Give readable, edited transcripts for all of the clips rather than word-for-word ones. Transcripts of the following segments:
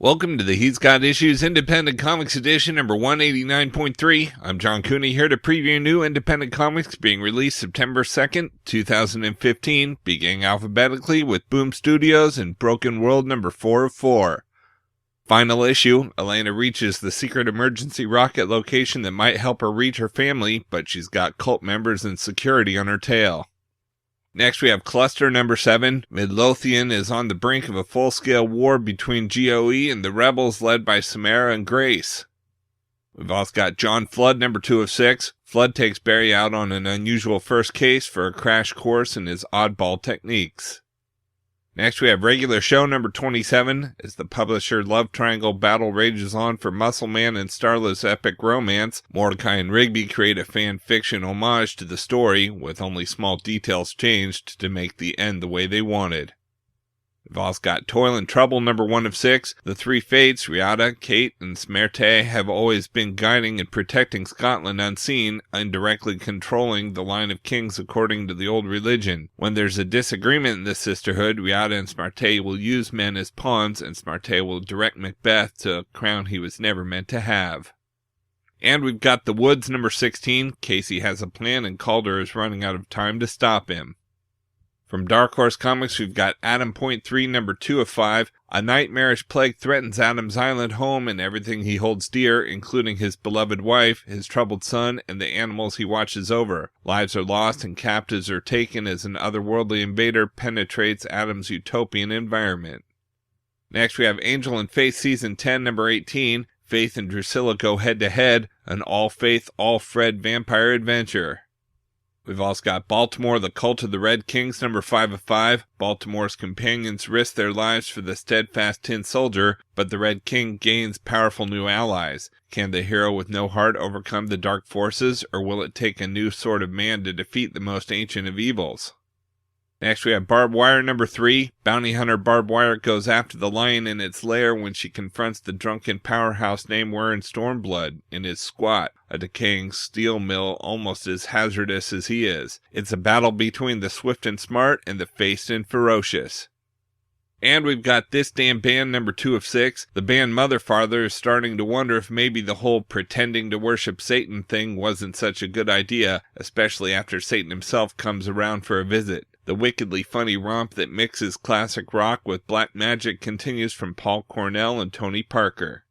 Welcome to the He's Got Issues Independent Comics Edition number 189.3. I'm John Cooney here to preview new independent comics being released September 2nd, 2015, beginning alphabetically with Boom Studios and Broken World number 4 of 4. Final issue, Elena reaches the secret emergency rocket location that might help her reach her family, but she's got cult members and security on her tail. Next we have Cluster number 7. Midlothian is on the brink of a full-scale war between GOE and the rebels led by Samara and Grace. We've also got John Flood number 2 of 6. Flood takes Barry out on an unusual first case for a crash course in his oddball techniques. Next we have Regular Show number 27, as the publisher love triangle battle rages on for Muscle Man and Starla's epic romance. Mordecai and Rigby create a fan fiction homage to the story, with only small details changed to make the end the way they wanted. We've also got Toil and Trouble number 1 of 6. The three fates, Riata, Kate, and Smerte, have always been guiding and protecting Scotland unseen, indirectly controlling the line of kings according to the old religion. When there's a disagreement in the sisterhood, Riata and Smerte will use men as pawns, and Smerte will direct Macbeth to a crown he was never meant to have. And we've got The Woods number 16. Casey has a plan and Calder is running out of time to stop him. From Dark Horse Comics, we've got Adam Point 3, number 2 of 5. A nightmarish plague threatens Adam's island home and everything he holds dear, including his beloved wife, his troubled son, and the animals he watches over. Lives are lost and captives are taken as an otherworldly invader penetrates Adam's utopian environment. Next, we have Angel and Faith Season 10, number 18. Faith and Drusilla go head-to-head, an all-Faith, all-Fred vampire adventure. We've also got Baltimore, the Cult of the Red Kings, number 5 of 5. Baltimore's companions risk their lives for the steadfast tin soldier, but the Red King gains powerful new allies. Can the hero with no heart overcome the dark forces, or will it take a new sort of man to defeat the most ancient of evils? Next we have Barb Wire number 3. Bounty hunter Barb Wire goes after the lion in its lair when she confronts the drunken powerhouse named Warren Stormblood in his squat, a decaying steel mill almost as hazardous as he is. It's a battle between the swift and smart and the faced and ferocious. And we've got This Damn Band number 2 of 6. The band Mother Father is starting to wonder if maybe the whole pretending to worship Satan thing wasn't such a good idea, especially after Satan himself comes around for a visit. The wickedly funny romp that mixes classic rock with black magic continues from Paul Cornell and Tony Parker.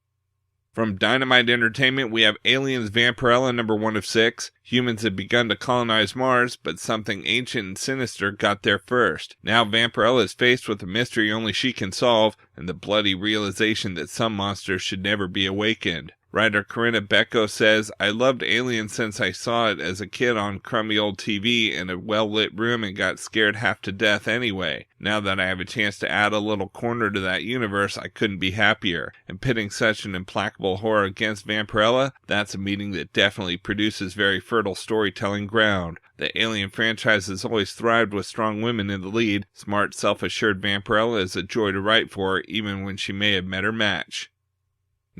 From Dynamite Entertainment, we have Aliens Vampirella number 1 of 6. Humans had begun to colonize Mars, but something ancient and sinister got there first. Now Vampirella is faced with a mystery only she can solve, and the bloody realization that some monsters should never be awakened. Writer Corinna Becco says, I loved Alien since I saw it as a kid on crummy old TV in a well-lit room and got scared half to death anyway. Now that I have a chance to add a little corner to that universe, I couldn't be happier. And pitting such an implacable horror against Vampirella, that's a meeting that definitely produces very fertile storytelling ground. The Alien franchise has always thrived with strong women in the lead. Smart, self-assured Vampirella is a joy to write for, even when she may have met her match.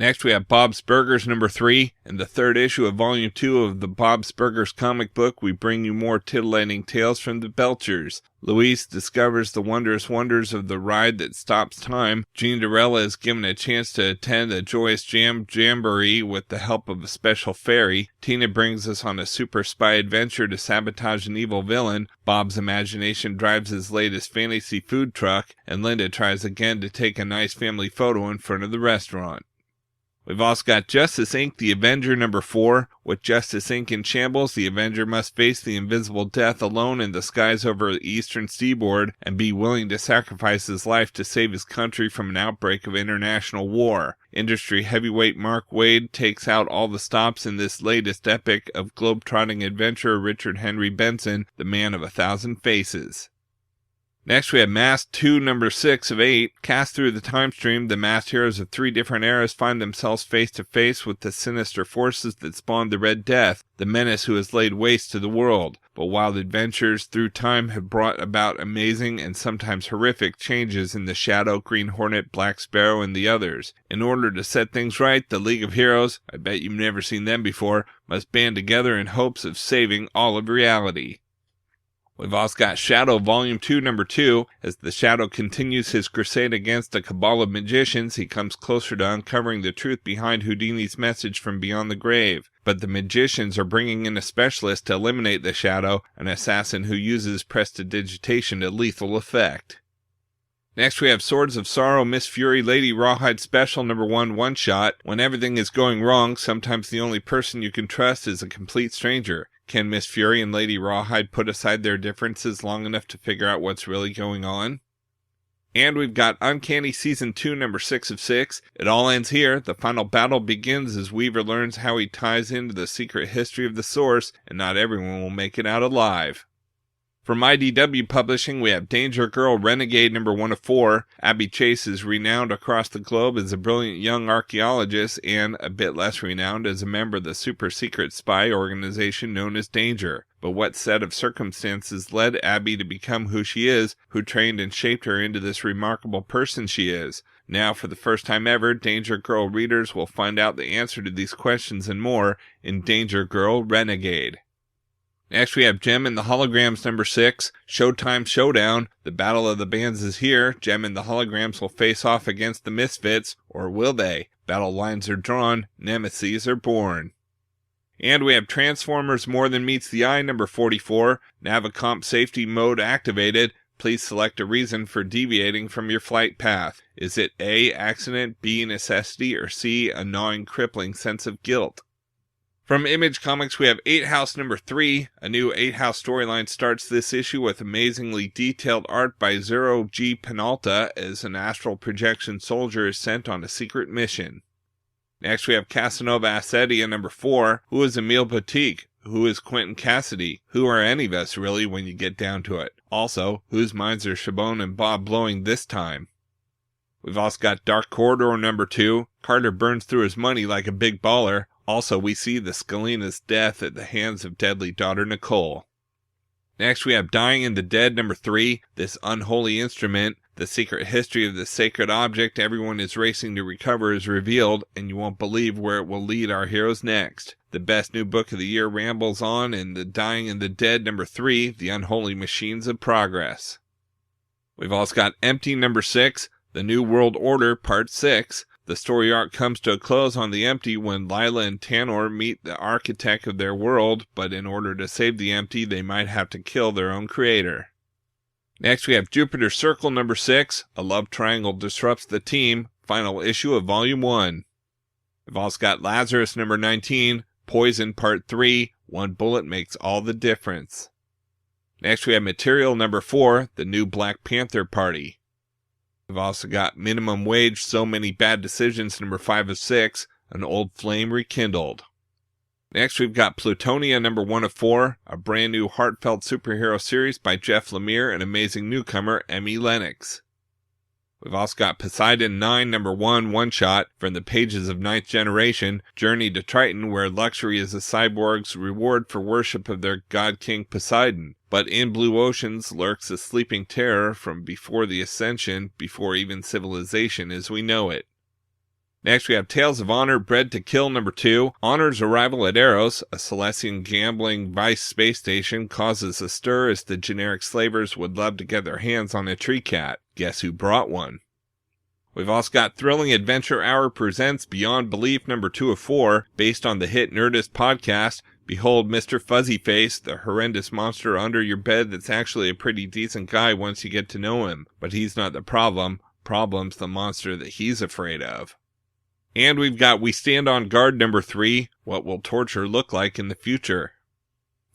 Next we have Bob's Burgers number 3. In the third issue of volume 2 of the Bob's Burgers comic book, we bring you more titillating tales from the Belchers. Louise discovers the wondrous wonders of the ride that stops time. Jean Dorella is given a chance to attend a joyous jamboree with the help of a special fairy. Tina brings us on a super spy adventure to sabotage an evil villain. Bob's imagination drives his latest fantasy food truck, and Linda tries again to take a nice family photo in front of the restaurant. We've also got Justice Inc The Avenger number 4. With Justice Inc in shambles, the Avenger must face the invisible death alone in the skies over the eastern seaboard and be willing to sacrifice his life to save his country from an outbreak of international war. Industry heavyweight Mark Waid takes out all the stops in this latest epic of globe-trotting adventurer Richard Henry Benson, the man of 1,000 faces. Next we have Masked 2 number 6 of 8. Cast through the time stream, the masked heroes of 3 different eras find themselves face to face with the sinister forces that spawned the Red Death, the menace who has laid waste to the world. But wild adventures through time have brought about amazing and sometimes horrific changes in the Shadow, Green Hornet, Black Sparrow, and the others. In order to set things right, the League of Heroes, I bet you've never seen them before, must band together in hopes of saving all of reality. We've also got Shadow Volume 2, Number 2. As the Shadow continues his crusade against a cabal of magicians, he comes closer to uncovering the truth behind Houdini's message from beyond the grave. But the magicians are bringing in a specialist to eliminate the Shadow, an assassin who uses prestidigitation to lethal effect. Next we have Swords of Sorrow, Miss Fury, Lady Rawhide Special Number 1 one-shot. When everything is going wrong, sometimes the only person you can trust is a complete stranger. Can Miss Fury and Lady Rawhide put aside their differences long enough to figure out what's really going on? And we've got Uncanny Season 2, Number 6 of 6. It all ends here. The final battle begins as Weaver learns how he ties into the secret history of the Source, and not everyone will make it out alive. From IDW Publishing, we have Danger Girl Renegade Number 1 of 4. Abby Chase is renowned across the globe as a brilliant young archaeologist and a bit less renowned as a member of the super-secret spy organization known as Danger. But what set of circumstances led Abby to become who she is, who trained and shaped her into this remarkable person she is? Now, for the first time ever, Danger Girl readers will find out the answer to these questions and more in Danger Girl Renegade. Next we have Jem and the Holograms Number 6, Showtime Showdown. The Battle of the Bands is here. Jem and the Holograms will face off against the Misfits, or will they? Battle lines are drawn, nemeses are born. And we have Transformers More Than Meets the Eye Number 44, Navicomp Safety Mode activated. Please select a reason for deviating from your flight path. Is it A, accident, B, necessity, or C, a gnawing, crippling sense of guilt? From Image Comics, we have 8 House Number 3. A new 8 House storyline starts this issue with amazingly detailed art by Zero G. Penalta as an astral projection soldier is sent on a secret mission. Next, we have Casanova Acedia Number 4. Who is Emile Boutique? Who is Quentin Cassidy? Who are any of us, really, when you get down to it? Also, whose minds are Chabon and Bob blowing this time? We've also got Dark Corridor Number 2. Carter burns through his money like a big baller. Also, we see the Scalina's death at the hands of deadly daughter Nicole. Next, we have Dying in the Dead Number 3. This unholy instrument, the secret history of the sacred object everyone is racing to recover is revealed, and you won't believe where it will lead our heroes next. The best new book of the year rambles on in the Dying in the Dead Number 3, The Unholy Machines of Progress. We've also got Empty Number 6, The New World Order Part 6. The story arc comes to a close on the Empty when Lila and Tanor meet the architect of their world, but in order to save the Empty, they might have to kill their own creator. Next, we have Jupiter Circle Number 6, A Love Triangle Disrupts the Team, final issue of Volume 1. We've also got Lazarus Number 19, Poison Part 3, One Bullet Makes All the Difference. Next, we have Material Number 4, The New Black Panther Party. We've also got Minimum Wage, So Many Bad Decisions, Number 5 of 6, An Old Flame Rekindled. Next, we've got Plutonia Number 1 of 4, a brand new heartfelt superhero series by Jeff Lemire and amazing newcomer Emmy Lennox. We've also got Poseidon IX Number 1 one-shot from the pages of Ninth Generation, Journey to Triton, where luxury is a cyborg's reward for worship of their god king Poseidon. But in blue oceans lurks a sleeping terror from before the ascension, before even civilization as we know it. Next we have Tales of Honor, Bred to Kill Number 2. Honor's arrival at Eros, a Celestian gambling vice space station, causes a stir as the generic slavers would love to get their hands on a tree cat. Guess who brought one? We've also got Thrilling Adventure Hour presents Beyond Belief Number 2 of 4, based on the hit Nerdist podcast. Behold Mr. Fuzzy Face, the horrendous monster under your bed that's actually a pretty decent guy once you get to know him. But he's not the problem. Problem's the monster that he's afraid of. And we've got We Stand on Guard Number 3, What Will Torture Look Like in the Future?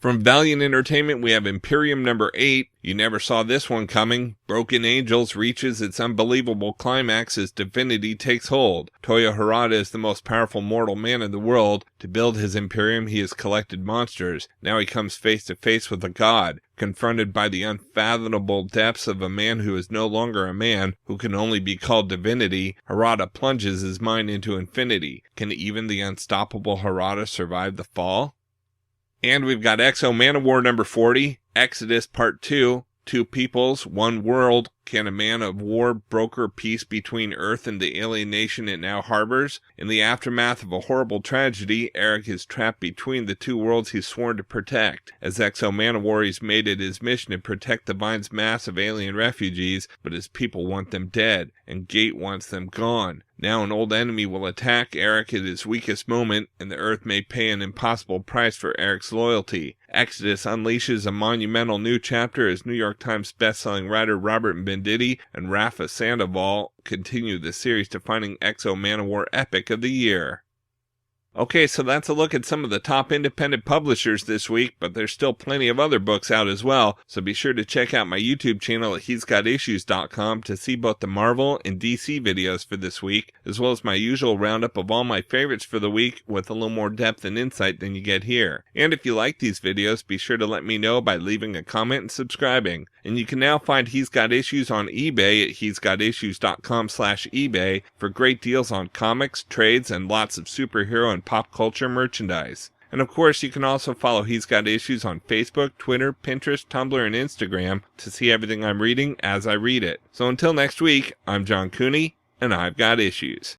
From Valiant Entertainment, we have Imperium Number 8. You never saw this one coming. Broken Angels reaches its unbelievable climax as divinity takes hold. Toyo Harada is the most powerful mortal man in the world. To build his Imperium, he has collected monsters. Now he comes face to face with a god. Confronted by the unfathomable depths of a man who is no longer a man, who can only be called divinity, Harada plunges his mind into infinity. Can even the unstoppable Harada survive the fall? And we've got Exo Manowar Number 40, Exodus Part 2, Two peoples, one world. Can a man of war broker peace between Earth and the alien nation it now harbors? In the aftermath of a horrible tragedy, Eric is trapped between the two worlds he's sworn to protect. As Exo Manowar, he's made it his mission to protect the Vine's mass of alien refugees, but his people want them dead, and Gate wants them gone. Now an old enemy will attack Eric at his weakest moment, and the Earth may pay an impossible price for Eric's loyalty. Exodus unleashes a monumental new chapter as New York Times bestselling writer Robert Benditti and Rafa Sandoval continue the series defining Exo Manowar epic of the year. Okay, so that's a look at some of the top independent publishers this week, but there's still plenty of other books out as well, so be sure to check out my YouTube channel at he'sgotissues.com to see both the Marvel and DC videos for this week, as well as my usual roundup of all my favorites for the week with a little more depth and insight than you get here. And if you like these videos, be sure to let me know by leaving a comment and subscribing. And you can now find He's Got Issues on eBay at he'sgotissues.com/eBay for great deals on comics, trades, and lots of superhero and pop culture merchandise. And of course, you can also follow He's Got Issues on Facebook, Twitter, Pinterest, Tumblr, and Instagram to see everything I'm reading as I read it. So until next week, I'm John Cooney, and I've got issues.